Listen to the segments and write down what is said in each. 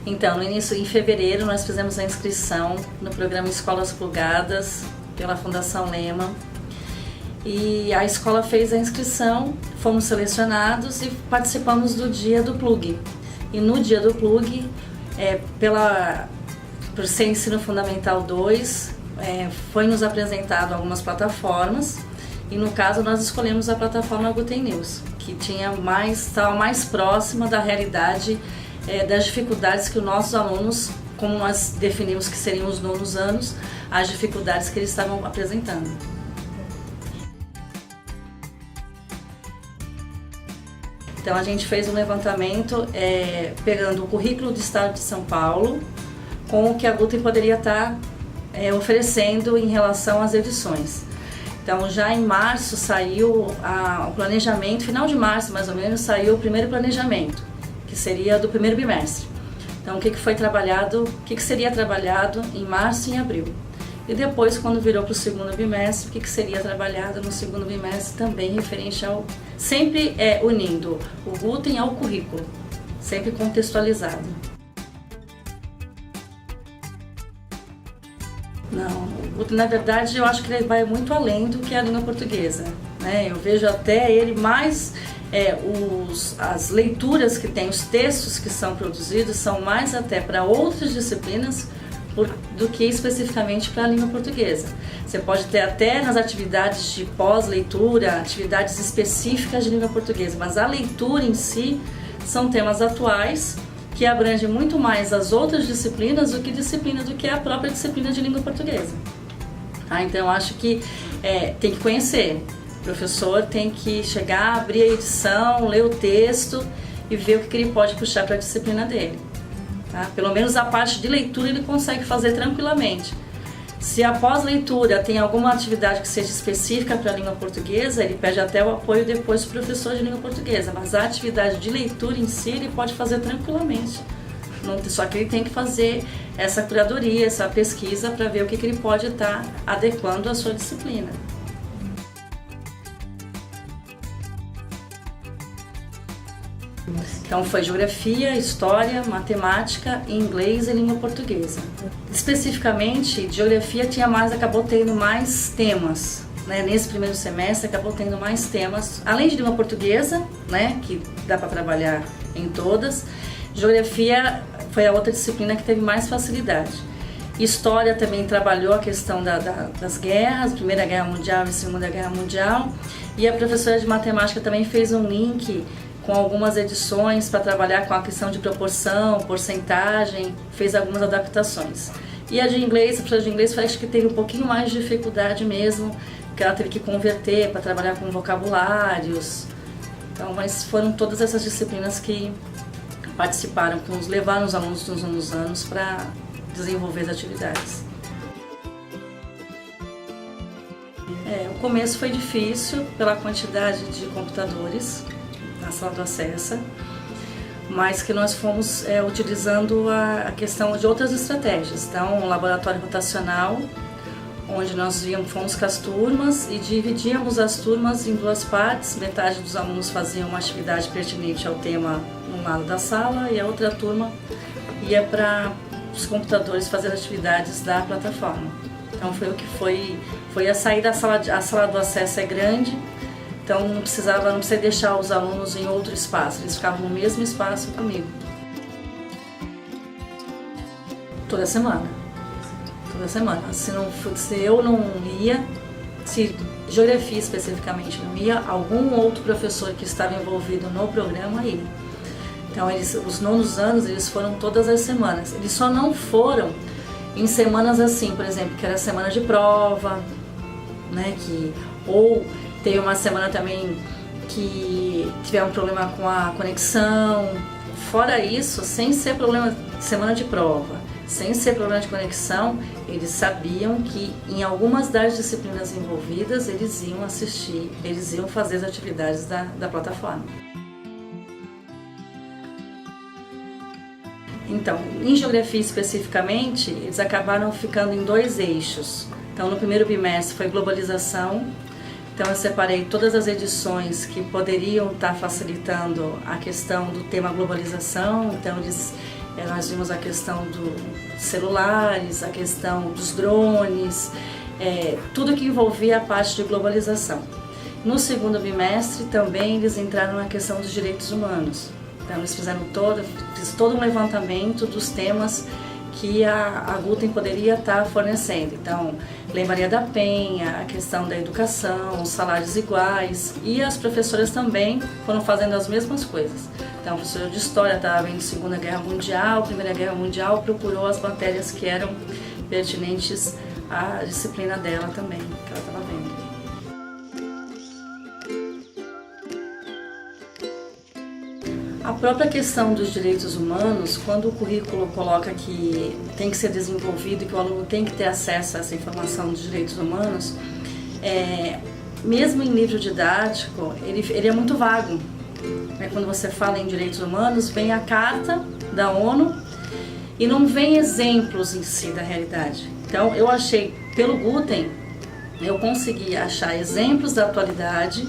Então, no início, em fevereiro, nós fizemos a inscrição no programa Escolas Plugadas, pela Fundação Lema. E a escola fez a inscrição, fomos selecionados e participamos do dia do Plug. E no dia do Plug, por ser Ensino Fundamental 2, foi nos apresentado algumas plataformas. E no caso, nós escolhemos a plataforma Guten News, que estava mais próxima da realidade das dificuldades que os nossos alunos, como nós definimos que seriam os nonos anos, as dificuldades que eles estavam apresentando. Então a gente fez um levantamento pegando o currículo do Estado de São Paulo com o que a Guten poderia estar oferecendo em relação às edições. Então já em março saiu o planejamento, final de março mais ou menos, saiu o primeiro planejamento, que seria do primeiro bimestre. Então o que foi trabalhado, o que seria trabalhado em março e em abril. E depois, quando virou para o segundo bimestre, o que seria trabalhado no segundo bimestre também referente ao... Sempre unindo o Guten ao currículo, sempre contextualizado. Não, o Guten, na verdade, eu acho que ele vai muito além do que a língua portuguesa, né? Eu vejo até ele mais... as leituras que tem, os textos que são produzidos são mais até para outras disciplinas do que especificamente para a língua portuguesa. Você pode ter até nas atividades de pós-leitura, atividades específicas de língua portuguesa, mas a leitura em si são temas atuais que abrangem muito mais as outras disciplinas do que a própria disciplina de língua portuguesa. Então eu acho que tem que conhecer. O professor tem que chegar, abrir a edição, ler o texto e ver o que ele pode puxar para a disciplina dele. Tá? Pelo menos a parte de leitura ele consegue fazer tranquilamente. Se após leitura tem alguma atividade que seja específica para a língua portuguesa, ele pede até o apoio depois do professor de língua portuguesa, mas a atividade de leitura em si ele pode fazer tranquilamente. Só que ele tem que fazer essa curadoria, essa pesquisa para ver o que ele pode estar adequando à sua disciplina. Então foi geografia, história, matemática, inglês e língua portuguesa. Especificamente, geografia acabou tendo mais temas, né? Nesse primeiro semestre acabou tendo mais temas, além de língua portuguesa, né? Que dá para trabalhar em todas. Geografia foi a outra disciplina que teve mais facilidade. História também trabalhou a questão das guerras, Primeira Guerra Mundial e Segunda Guerra Mundial. E a professora de matemática também fez um link com algumas edições para trabalhar com a questão de proporção, porcentagem, fez algumas adaptações. E a professora de inglês acho que teve um pouquinho mais de dificuldade mesmo, porque ela teve que converter para trabalhar com vocabulários. Então, mas foram todas essas disciplinas que participaram, levaram os alunos dos últimos anos para desenvolver as atividades. O começo foi difícil pela quantidade de computadores na sala do acesso, mas que nós fomos utilizando a questão de outras estratégias. Então, um laboratório rotacional, onde nós fomos com as turmas e dividíamos as turmas em duas partes. Metade dos alunos faziam uma atividade pertinente ao tema num lado da sala e a outra turma ia para os computadores fazer as atividades da plataforma. Então foi o que foi a sair da sala. A sala do acesso é grande, então não precisa deixar os alunos em outro espaço, eles ficavam no mesmo espaço comigo. Toda semana. Se eu não ia, se geografia especificamente não ia, algum outro professor que estava envolvido no programa ia. Então os nonos anos eles foram todas as semanas. Eles só não foram em semanas assim, por exemplo, que era semana de prova, né? Ou teve uma semana também que tiveram um problema com a conexão. Fora isso, sem ser problema de semana de prova, sem ser problema de conexão, eles sabiam que em algumas das disciplinas envolvidas eles iam assistir, eles iam fazer as atividades da plataforma. Então, em geografia especificamente, eles acabaram ficando em dois eixos. Então, no primeiro bimestre foi globalização. Então, eu separei todas as edições que poderiam estar facilitando a questão do tema globalização. Então, eles Nós vimos a questão dos celulares, a questão dos drones, tudo que envolvia a parte de globalização. No segundo bimestre também eles entraram na questão dos direitos humanos. Então eles fiz todo um levantamento dos temas que a Guten poderia estar fornecendo. Então, Lei Maria da Penha, a questão da educação, os salários iguais, e as professoras também foram fazendo as mesmas coisas. Então, a professora de História estava vendo Segunda Guerra Mundial, Primeira Guerra Mundial, procurou as matérias que eram pertinentes à disciplina dela também, que ela estava vendo. A própria questão dos direitos humanos, quando o currículo coloca que tem que ser desenvolvido e que o aluno tem que ter acesso a essa informação dos direitos humanos, mesmo em livro didático, ele é muito vago. Quando você fala em direitos humanos, vem a Carta da ONU e não vem exemplos em si da realidade. Então, eu achei, pelo Guten, eu consegui achar exemplos da atualidade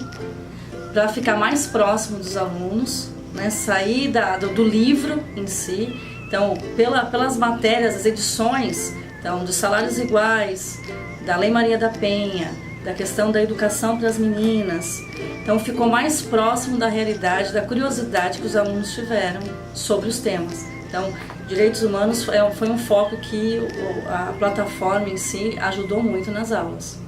para ficar mais próximo dos alunos, sair do livro em si. Então, pelas matérias, as edições, então, dos salários iguais, da Lei Maria da Penha, da questão da educação para as meninas. Então, ficou mais próximo da realidade, da curiosidade que os alunos tiveram sobre os temas. Então, direitos humanos foi um foco que a plataforma em si ajudou muito nas aulas.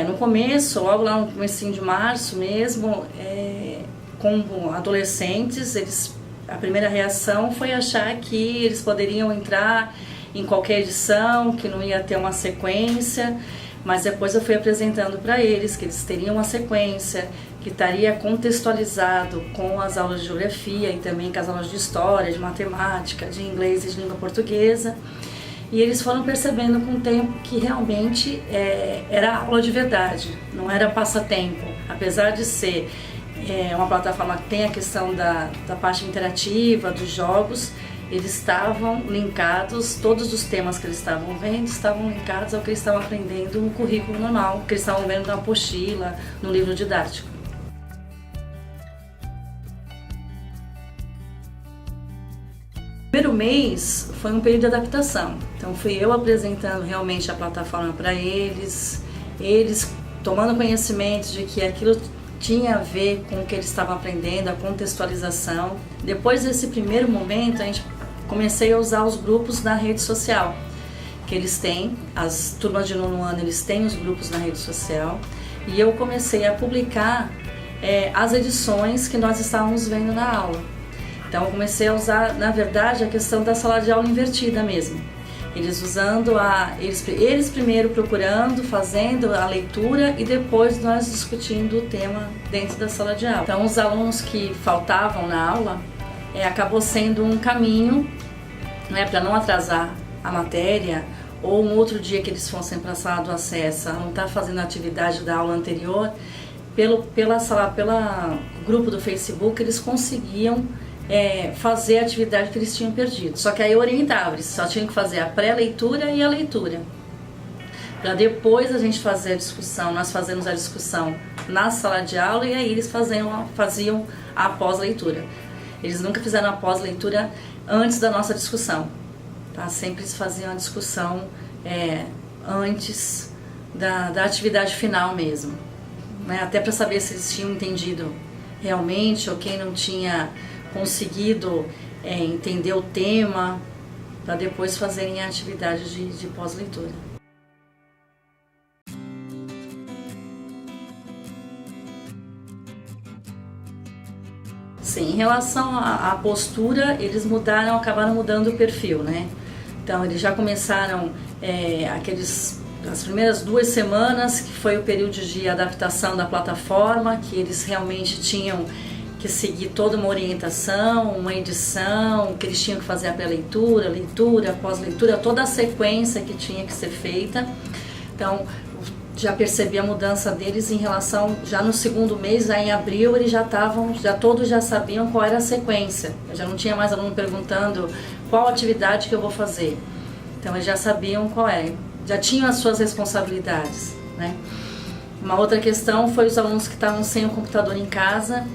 No começo, logo lá no comecinho de março mesmo, como adolescentes, a primeira reação foi achar que eles poderiam entrar em qualquer edição, que não ia ter uma sequência, mas depois eu fui apresentando para eles que eles teriam uma sequência, que estaria contextualizado com as aulas de geografia e também com as aulas de história, de matemática, de inglês e de língua portuguesa. E eles foram percebendo com o tempo que realmente era aula de verdade, não era passatempo. Apesar de ser uma plataforma que tem a questão da parte interativa, dos jogos, eles estavam linkados, todos os temas que eles estavam vendo estavam linkados ao que eles estavam aprendendo no currículo normal, que eles estavam vendo na apostila, no livro didático. O primeiro mês foi um período de adaptação, então fui eu apresentando realmente a plataforma para eles tomando conhecimento de que aquilo tinha a ver com o que eles estavam aprendendo, a contextualização. Depois desse primeiro momento, comecei a usar os grupos na rede social, que eles têm, as turmas de nono ano, eles têm os grupos na rede social, e eu comecei a publicar as edições que nós estávamos vendo na aula. Então eu comecei a usar, na verdade, a questão da sala de aula invertida mesmo. Eles usando eles primeiro procurando, fazendo a leitura e depois nós discutindo o tema dentro da sala de aula. Então os alunos que faltavam na aula, acabou sendo um caminho, para não atrasar a matéria, ou um outro dia que eles fossem para a sala do acesso, não estar fazendo a atividade da aula anterior, pelo grupo do Facebook eles conseguiam fazer a atividade que eles tinham perdido. Só que aí eu orientava, eles só tinham que fazer a pré-leitura e a leitura. Para depois a gente fazer a discussão, nós fazemos a discussão na sala de aula e aí eles faziam a pós-leitura. Eles nunca fizeram a pós-leitura antes da nossa discussão. Tá? Sempre eles faziam a discussão antes da atividade final mesmo. Até para saber se eles tinham entendido realmente ou quem não tinha conseguido entender o tema, para depois fazerem a atividade de pós-leitura. Sim, em relação à postura, eles acabaram mudando o perfil, Então eles já começaram as primeiras 2 semanas, que foi o período de adaptação da plataforma, que eles realmente tinham que seguir toda uma orientação, uma edição, que eles tinham que fazer a pré-leitura, leitura, pós-leitura, toda a sequência que tinha que ser feita. Então, já percebi a mudança deles em relação, já no segundo mês, já em abril, eles todos já sabiam qual era a sequência. Eu já não tinha mais aluno perguntando qual atividade que eu vou fazer. Então, eles já sabiam qual é, já tinham as suas responsabilidades, Uma outra questão foi os alunos que estavam sem o computador em casa,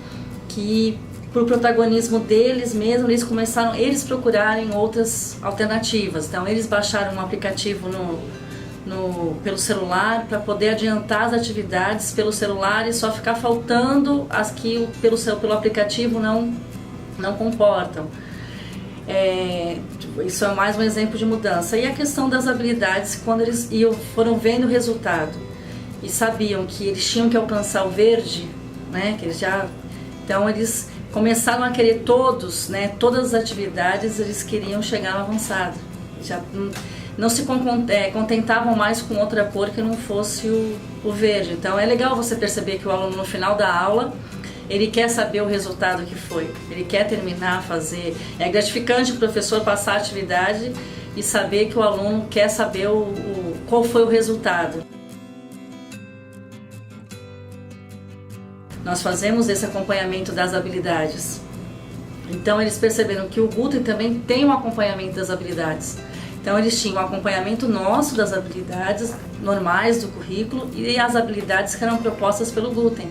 que por protagonismo deles mesmos, eles começaram eles procurarem outras alternativas. Então eles baixaram um aplicativo pelo celular para poder adiantar as atividades pelo celular e só ficar faltando as que pelo aplicativo não comportam. Isso é mais um exemplo de mudança. E a questão das habilidades, quando eles foram vendo o resultado e sabiam que eles tinham que alcançar o verde, né, que eles então eles começaram a querer todas as atividades, eles queriam chegar no avançado. Já não se contentavam mais com outra cor que não fosse o verde. Então é legal você perceber que o aluno no final da aula, ele quer saber o resultado que foi, ele quer terminar, fazer. É gratificante o professor passar a atividade e saber que o aluno quer saber qual foi o resultado. Nós fazemos esse acompanhamento das habilidades. Então eles perceberam que o Gutem também tem um acompanhamento das habilidades. Então eles tinham o acompanhamento nosso das habilidades normais do currículo e as habilidades que eram propostas pelo Gutem.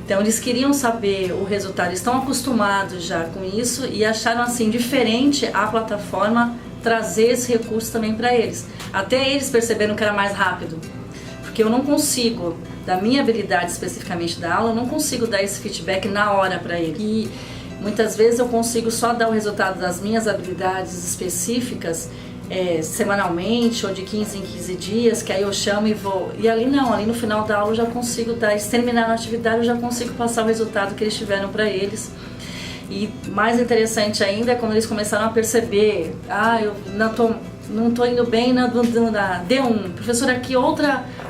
Então eles queriam saber o resultado, estão acostumados já com isso e acharam assim diferente a plataforma trazer esse recurso também para eles. Até eles perceberam que era mais rápido, porque eu não consigo, da minha habilidade especificamente da aula, eu não consigo dar esse feedback na hora para ele. E muitas vezes eu consigo só dar o resultado das minhas habilidades específicas semanalmente ou de 15 em 15 dias, que aí eu chamo e vou. E ali não, ali no final da aula eu já consigo dar, se terminar a atividade eu já consigo passar o resultado que eles tiveram para eles. E mais interessante ainda é quando eles começaram a perceber, eu não estou indo bem na D1, professor, aqui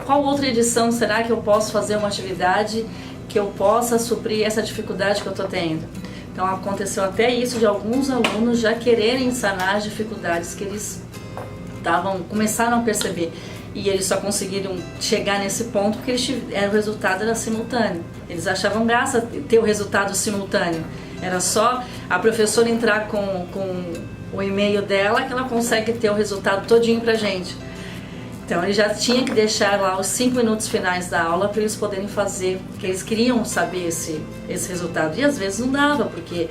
qual outra edição será que eu posso fazer uma atividade que eu possa suprir essa dificuldade que eu estou tendo? Então aconteceu até isso de alguns alunos já quererem sanar as dificuldades que eles começaram a perceber. E eles só conseguiram chegar nesse ponto porque o resultado era simultâneo. Eles achavam graça ter o resultado simultâneo. Era só a professora entrar com o e-mail dela que ela consegue ter o resultado todinho pra gente. Então ele já tinha que deixar lá os 5 minutos finais da aula para eles poderem fazer, porque eles queriam saber esse resultado. E às vezes não dava, porque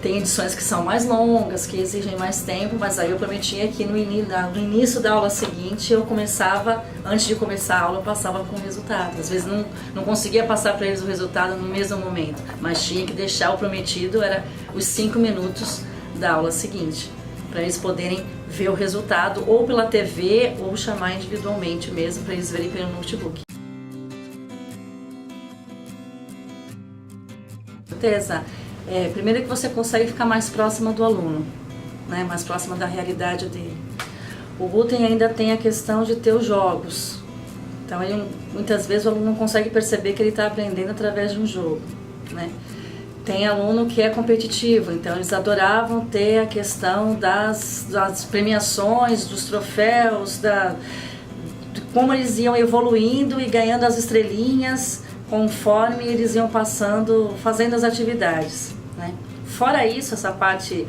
tem edições que são mais longas, que exigem mais tempo, mas aí eu prometia que no início da aula seguinte eu começava, antes de começar a aula, eu passava com o resultado. Às vezes não conseguia passar para eles o resultado no mesmo momento, mas tinha que deixar o prometido, era os 5 minutos da aula seguinte, para eles poderem ver o resultado ou pela TV ou chamar individualmente mesmo para eles verem pelo notebook. Certeza. Primeiro que você consegue ficar mais próxima do aluno, né? Mais próxima da realidade dele. O Gutem ainda tem a questão de ter os jogos. Então muitas vezes o aluno não consegue perceber que ele está aprendendo através de um jogo, né? Tem aluno que é competitivo, então eles adoravam ter a questão das premiações, dos troféus, de como eles iam evoluindo e ganhando as estrelinhas conforme eles iam fazendo as atividades, né? Fora isso, essa parte,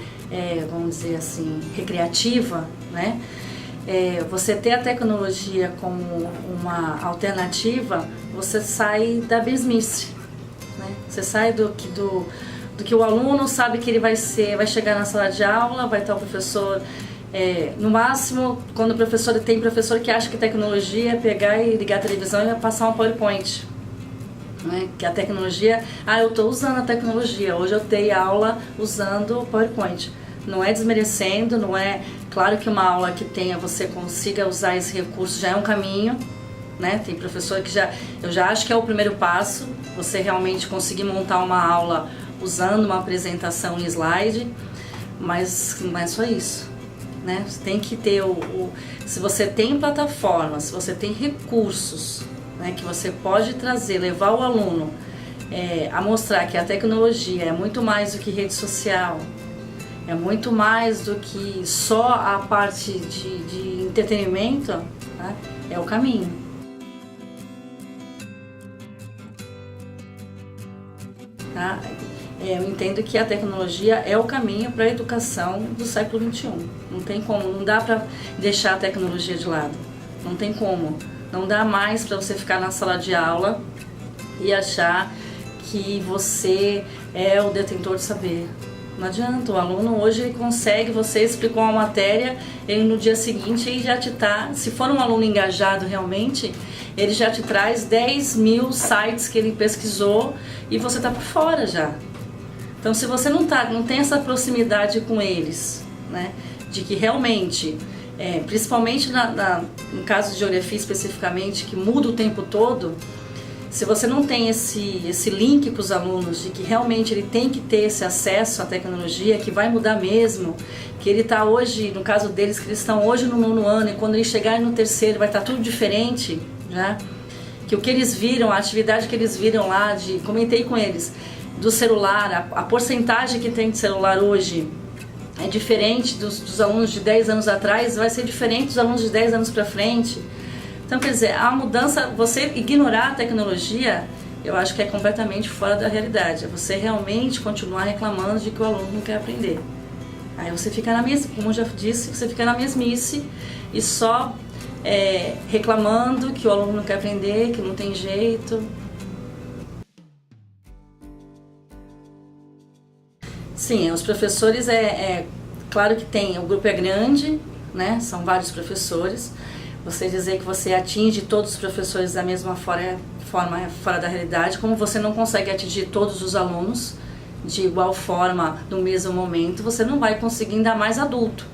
vamos dizer assim, recreativa, né? Você ter a tecnologia como uma alternativa, você sai da mesmice. Você sai do que o aluno sabe que ele vai chegar na sala de aula, vai estar o professor, no máximo, quando tem professor que acha que tecnologia é pegar e ligar a televisão e passar um PowerPoint, né? Que a tecnologia, eu estou usando a tecnologia, hoje eu dei aula usando o PowerPoint. Não é desmerecendo, não é, claro que uma aula que você consiga usar esse recurso já é um caminho, né? Tem professor que eu já acho que é o primeiro passo, você realmente conseguir montar uma aula usando uma apresentação em slide, mas não é só isso, né? Você tem que ter se você tem plataforma, se você tem recursos, né, que você pode trazer, levar o aluno a mostrar que a tecnologia é muito mais do que rede social, é muito mais do que só a parte de entretenimento, né? É o caminho. Tá? Eu entendo que a tecnologia é o caminho para a educação do século XXI. Não tem como, não dá para deixar a tecnologia de lado. Não tem como. Não dá mais para você ficar na sala de aula e achar que você é o detentor de saber. Não adianta, o aluno hoje ele consegue, você explicou uma matéria, ele no dia seguinte ele já te se for um aluno engajado realmente, ele já te traz 10 mil sites que ele pesquisou e você está por fora já. Então se você não tem essa proximidade com eles, né, de que realmente, principalmente no caso de geografia especificamente, que muda o tempo todo, se você não tem esse link com os alunos de que realmente ele tem que ter esse acesso à tecnologia, que vai mudar mesmo, que ele está hoje, no caso deles, que eles estão hoje no 9º ano e quando eles chegarem no 3º vai estar tudo diferente, né? Que o que eles viram, a atividade que eles viram lá, comentei com eles, do celular, a porcentagem que tem de celular hoje é diferente dos alunos de 10 anos atrás, vai ser diferente dos alunos de 10 anos para frente. Então, quer dizer, a mudança, você ignorar a tecnologia, eu acho que é completamente fora da realidade. É você realmente continuar reclamando de que o aluno não quer aprender. Aí você fica na mesmice, como eu já disse, você fica na mesmice e só reclamando que o aluno não quer aprender, que não tem jeito. Sim, os professores, claro que tem, o grupo é grande, né? São vários professores. Você dizer que você atinge todos os professores da mesma forma fora da realidade, como você não consegue atingir todos os alunos de igual forma no mesmo momento, você não vai conseguir, ainda mais adulto,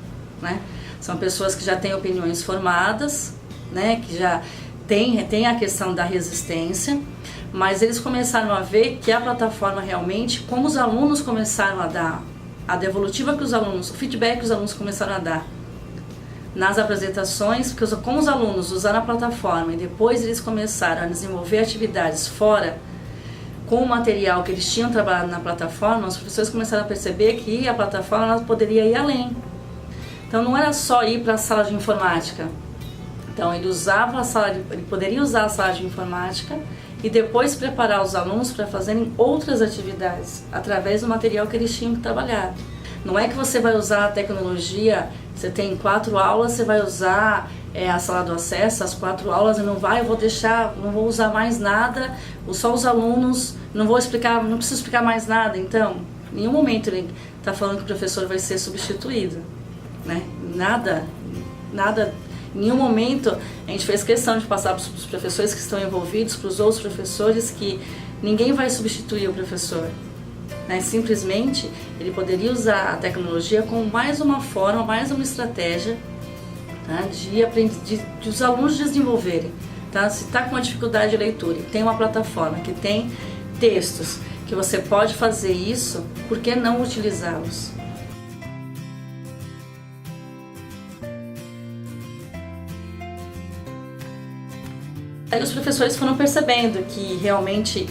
né? São pessoas que já têm opiniões formadas, né? Que já tem a questão da resistência, mas eles começaram a ver que a plataforma realmente, como os alunos começaram a dar, a devolutiva que os alunos, o feedback que os alunos começaram a dar nas apresentações, porque como os alunos usaram a plataforma e depois eles começaram a desenvolver atividades fora com o material que eles tinham trabalhado na plataforma, os professores começaram a perceber que a plataforma ela poderia ir além. Então não era só ir para a sala de informática. Então ele poderia usar a sala de informática e depois preparar os alunos para fazerem outras atividades através do material que eles tinham trabalhado. Não é que você vai usar a tecnologia, você tem 4 aulas, você vai usar a sala do acesso, as 4 aulas, e não vou usar mais nada, só os alunos, não preciso explicar mais nada. Então, em nenhum momento ele está falando que o professor vai ser substituído, né? Nada, em nenhum momento a gente fez questão de passar para os professores que estão envolvidos, para os outros professores, que ninguém vai substituir o professor. Simplesmente ele poderia usar a tecnologia como mais uma forma, mais uma estratégia, tá, de os alunos desenvolverem. Tá? Se está com uma dificuldade de leitura e tem uma plataforma que tem textos que você pode fazer isso, por que não utilizá-los? Aí os professores foram percebendo que realmente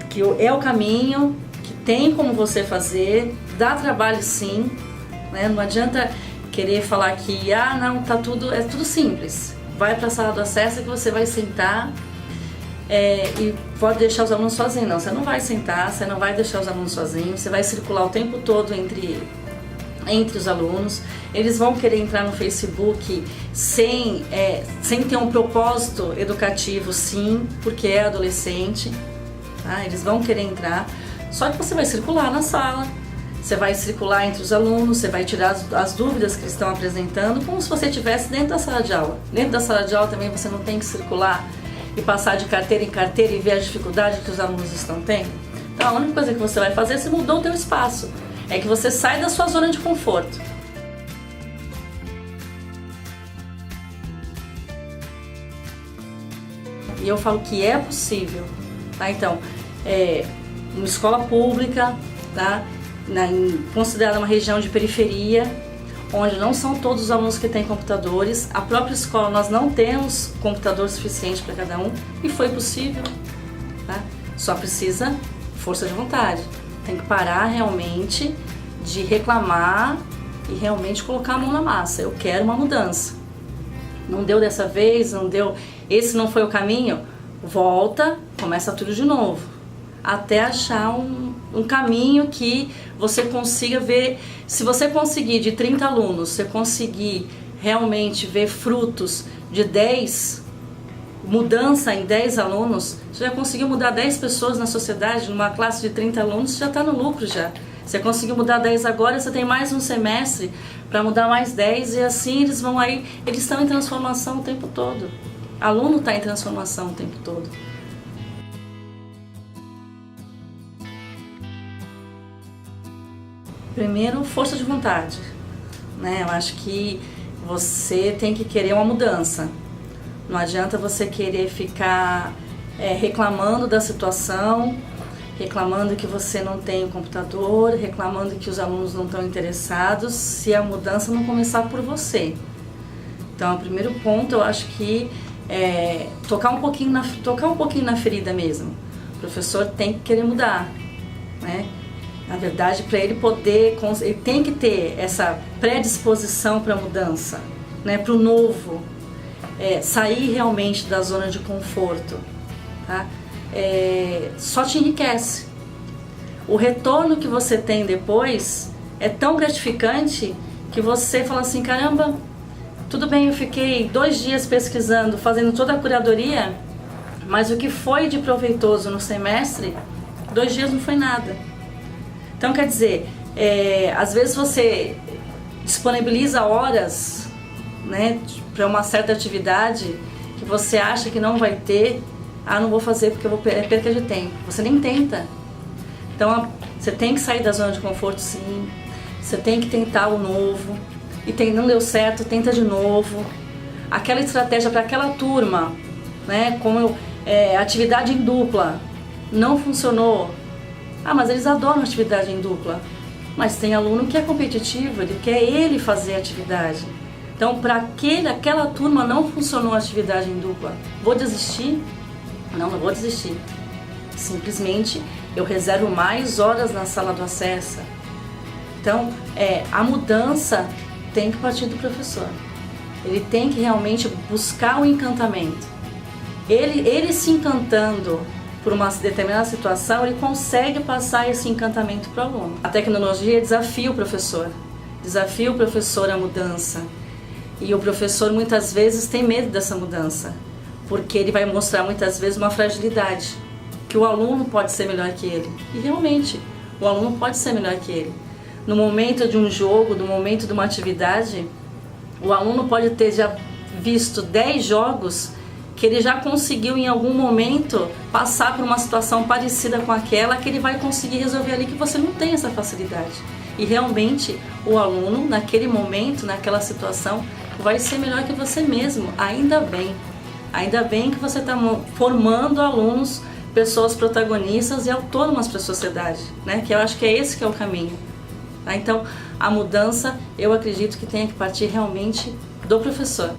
que é o caminho, tem como você fazer, dá trabalho sim, né? Não adianta querer falar que não, é tudo simples. Vai para a sala do acesso que você vai sentar e pode deixar os alunos sozinhos. Não, você não vai sentar, você não vai deixar os alunos sozinhos, você vai circular o tempo todo entre os alunos. Eles vão querer entrar no Facebook sem ter um propósito educativo, sim, porque é adolescente, tá? Eles vão querer entrar. Só que você vai circular na sala, você vai circular entre os alunos, você vai tirar as dúvidas que eles estão apresentando, como se você estivesse dentro da sala de aula. Dentro da sala de aula também você não tem que circular e passar de carteira em carteira e ver a dificuldade que os alunos estão tendo. Então a única coisa que você vai fazer é você mudou o teu espaço, é que você sai da sua zona de conforto. E eu falo que é possível, tá? Então, uma escola pública, tá? Considerada uma região de periferia, onde não são todos os alunos que têm computadores. A própria escola, nós não temos computador suficiente para cada um, e foi possível, tá? Só precisa força de vontade. Tem que parar realmente de reclamar e realmente colocar a mão na massa. Eu quero uma mudança. Não deu dessa vez, não deu, esse não foi o caminho, volta, começa tudo de novo. Até achar um caminho que você consiga ver. Se você conseguir de 30 alunos, você conseguir realmente ver frutos de 10, mudança em 10 alunos, você já conseguiu mudar 10 pessoas na sociedade, numa classe de 30 alunos, você já está no lucro já. Você conseguiu mudar 10 agora, você tem mais um semestre para mudar mais 10 e assim eles vão aí, eles estão em transformação o tempo todo. Aluno está em transformação o tempo todo. Primeiro, força de vontade, né? Eu acho que você tem que querer uma mudança. Não adianta você querer ficar reclamando da situação, reclamando que você não tem o computador, reclamando que os alunos não estão interessados, se a mudança não começar por você. Então, o primeiro ponto, eu acho que é tocar um pouquinho na ferida mesmo. O professor tem que querer mudar, né? Na verdade, para ele poder, ele tem que ter essa predisposição para a mudança, né? Para o novo, sair realmente da zona de conforto, tá? Só te enriquece. O retorno que você tem depois é tão gratificante que você fala assim, caramba, tudo bem, eu fiquei 2 dias pesquisando, fazendo toda a curadoria, mas o que foi de proveitoso no semestre, 2 dias não foi nada. Então, quer dizer, às vezes você disponibiliza horas, né, para uma certa atividade que você acha que não vai ter, não vou fazer porque eu vou perca de tempo. Você nem tenta. Então, você tem que sair da zona de conforto, sim. Você tem que tentar o novo. E não deu certo, tenta de novo. Aquela estratégia para aquela turma, né, como atividade em dupla, não funcionou. Mas eles adoram atividade em dupla. Mas tem aluno que é competitivo, ele quer ele fazer a atividade. Então, para aquela turma não funcionou a atividade em dupla. Vou desistir? Não vou desistir. Simplesmente eu reservo mais horas na sala do acesso. Então, a mudança tem que partir do professor. Ele tem que realmente buscar o encantamento. Ele se encantando por uma determinada situação, ele consegue passar esse encantamento para o aluno. A tecnologia desafia o professor à mudança. E o professor muitas vezes tem medo dessa mudança, porque ele vai mostrar muitas vezes uma fragilidade, que o aluno pode ser melhor que ele. E realmente, o aluno pode ser melhor que ele. No momento de um jogo, no momento de uma atividade, o aluno pode ter já visto 10 jogos que ele já conseguiu em algum momento passar por uma situação parecida com aquela que ele vai conseguir resolver ali, que você não tem essa facilidade. E realmente o aluno, naquele momento, naquela situação, vai ser melhor que você mesmo. Ainda bem que você está formando alunos, pessoas protagonistas e autônomas para a sociedade, né? Que eu acho que é esse que é o caminho. Tá? Então, a mudança, eu acredito que tenha que partir realmente do professor.